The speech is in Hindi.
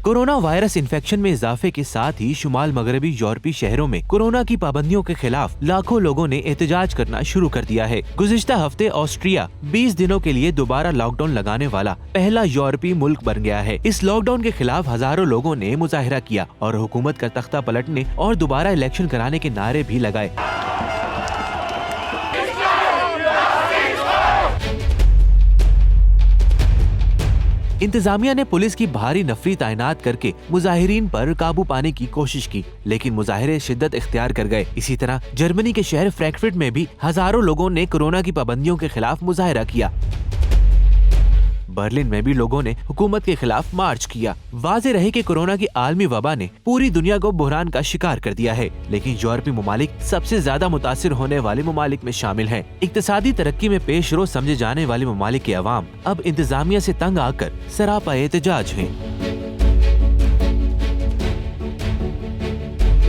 कोरोना वायरस इन्फेक्शन में इजाफे के साथ ही शुमाल मगरबी यूरोपीय शहरों में कोरोना की पाबंदियों के खिलाफ लाखों लोगों ने एहतजाज करना शुरू कर दिया है। गुज़िश्ता हफ्ते ऑस्ट्रिया 20 दिनों के लिए दोबारा लॉकडाउन लगाने वाला पहला यूरोपीय मुल्क बन गया है। इस लॉकडाउन के खिलाफ हजारों लोगों ने मुजाहिरा किया और हुकूमत का तख्ता पलटने और दोबारा इलेक्शन कराने के नारे भी लगाए। इंतजामिया ने पुलिस की भारी नफरी तैनात करके मुजाहिरीन पर काबू पाने की कोशिश की, लेकिन मुजाहिरे शिद्दत इख्तियार कर गए। इसी तरह जर्मनी के शहर फ्रैंकफर्ट में भी हजारों लोगों ने कोरोना की पाबंदियों के खिलाफ मुजाहिरा किया। बर्लिन में भी लोगों ने हुकूमत के खिलाफ मार्च किया। वाज़ेह रहे कि कोरोना की आलमी वबा ने पूरी दुनिया को बुहरान का शिकार कर दिया है, लेकिन यूरोपीय ममालिक सबसे ज्यादा मुतासिर होने वाले ममालिक में शामिल हैं। इक्तिसादी तरक्की में पेश रो समझे जाने वाले ममालिक के अवाम अब इंतजामिया से तंग आकर सरापा एहतजाज हैं।